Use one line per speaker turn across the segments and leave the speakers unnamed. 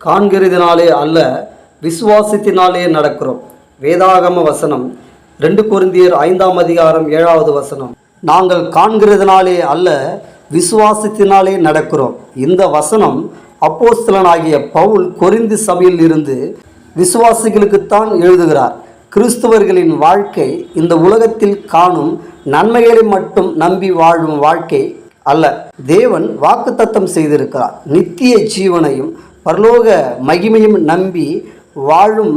காண்கிறதினாலே அல்ல, விசுவாசத்தினாலே நடக்கிறோம். வேதாகம வசனம் 2 கொரிந்தியர் 5ஆம் அதிகாரம் 7வது வசனம். நாங்கள் காண்கிறதினாலே அல்ல, விசுவாசத்தினாலே நடக்கிறோம். இந்த வசனம் அப்போஸ்தலனாகிய பவுல் கொரிந்து சபையில் இருந்து விசுவாசிகளுக்குத்தான் எழுதுகிறார். கிறிஸ்தவர்களின் வாழ்க்கை இந்த உலகத்தில் காணும் நன்மைகளை மட்டும் நம்பி வாழும் வாழ்க்கை அல்ல. தேவன் வாக்குத்தத்தம் செய்திருக்கிறார். நித்திய ஜீவனையும் பரலோக மகிமையும் நம்பி வாழும்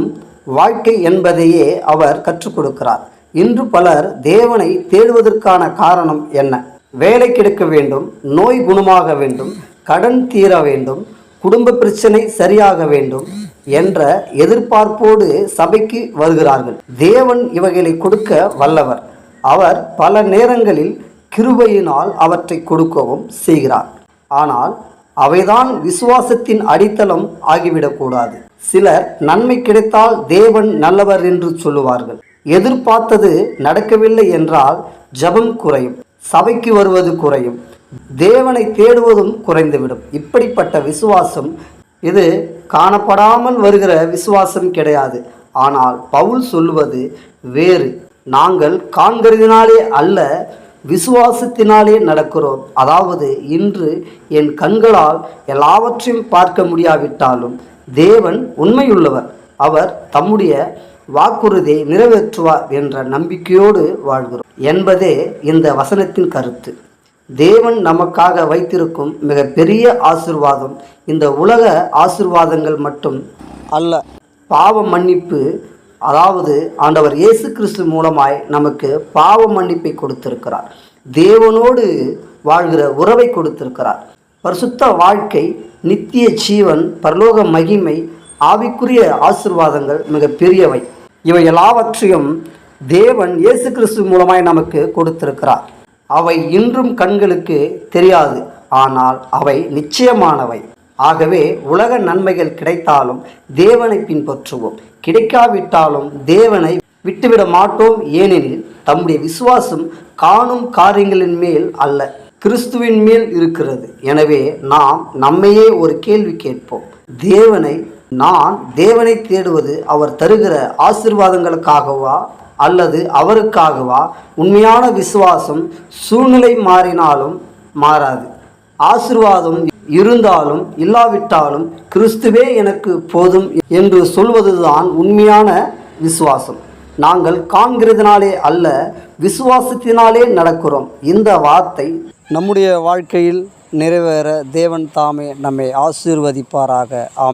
வாழ்க்கை என்பதையே அவர் கற்றுக் கொடுக்கிறார். இன்று பலர் தேவனை தேடுவதற்கான காரணம் என்ன? வேலை கிடைக்க வேண்டும், நோய் குணமாக வேண்டும், கடன் தீர வேண்டும், குடும்ப பிரச்சனை சரியாக வேண்டும் என்ற எதிர்பார்ப்போடு சபைக்கு வருகிறார்கள். தேவன் இவைகளை கொடுக்க வல்லவர். அவர் பல நேரங்களில் கிருபையினால் அவற்றை கொடுக்கவும் செய்கிறார். ஆனால் அவைதான் விசுவாசத்தின் அடித்தளம் ஆகிவிடக்கூடாது. சிலர் நன்மை கிடைத்தால் தேவன் நல்லவர் என்று சொல்லுவார்கள். எதிர்பார்த்தது நடக்கவில்லை என்றால் ஜெபம் குறையும், சபைக்கு வருவது குறையும், தேவனை தேடுவதும் குறைந்துவிடும். இப்படிப்பட்ட விசுவாசம் இது காணப்படாமல் வருகிற விசுவாசம் கிடையாது. ஆனால் பவுல் சொல்லுவது வேறு. நாங்கள் காண்கிறதினாலே அல்ல, விசுவாசத்தினாலே நடக்கிறோம். அதாவது இன்று என் கண்களால் எல்லாவற்றையும் பார்க்க முடியாவிட்டாலும் தேவன் உண்மையுள்ளவர். அவர் தம்முடைய வாக்குறுதியை நிறைவேற்றுவார் என்ற நம்பிக்கையோடு வாழ்கிறோம் என்பதே இந்த வசனத்தின் கருத்து. தேவன் நமக்காக வைத்திருக்கும் மிகப்பெரிய ஆசீர்வாதம் இந்த உலக ஆசீர்வாதங்கள் மட்டும் அல்ல. பாவ மன்னிப்பு, அதாவது ஆண்டவர் இயேசு கிறிஸ்து மூலமாய் நமக்கு பாவ மன்னிப்பை கொடுத்திருக்கிறார். தேவனோடு வாழ்கிற உறவை கொடுத்திருக்கிறார். பரிசுத்த வாழ்க்கை, நித்திய ஜீவன், பரலோக மகிமை, ஆவிக்குரிய ஆசீர்வாதங்கள் மிக பெரியவை. இவை எல்லாவற்றையும் தேவன் இயேசு கிறிஸ்து மூலமாய் நமக்கு கொடுத்திருக்கிறார். அவை இன்றும் கண்களுக்கு தெரியாது, ஆனால் அவை நிச்சயமானவை. ஆகவே உலக நன்மைகள் கிடைத்தாலும் தேவனை பின்பற்றுவோம், கிடைக்காவிட்டாலும் தேவனை விட்டுவிட மாட்டோம். ஏனெனில் தம்முடைய விசுவாசம் காணும் காரியங்களின் மேல் அல்ல, கிறிஸ்துவின் மேல் இருக்கிறது. எனவே நாம் நம்மையே ஒரு கேள்வி கேட்போம். நான் தேவனை தேடுவது அவர் தருகிற ஆசீர்வாதங்களுக்காகவா அல்லது அவருக்காகவா? உண்மையான விசுவாசம் சூழ்நிலை மாறினாலும் மாறாது. ஆசீர்வாதம் இருந்தாலும் இல்லாவிட்டாலும் கிறிஸ்துவே எனக்கு போதும் என்று சொல்வதுதான் உண்மையான விசுவாசம். நாங்கள் காண்கிறதினாலே அல்ல, விசுவாசத்தினாலே நடக்கிறோம். இந்த வார்த்தை நம்முடைய வாழ்க்கையில் நிறைவேற தேவன் தாமே நம்மை ஆசீர்வதிப்பாராக.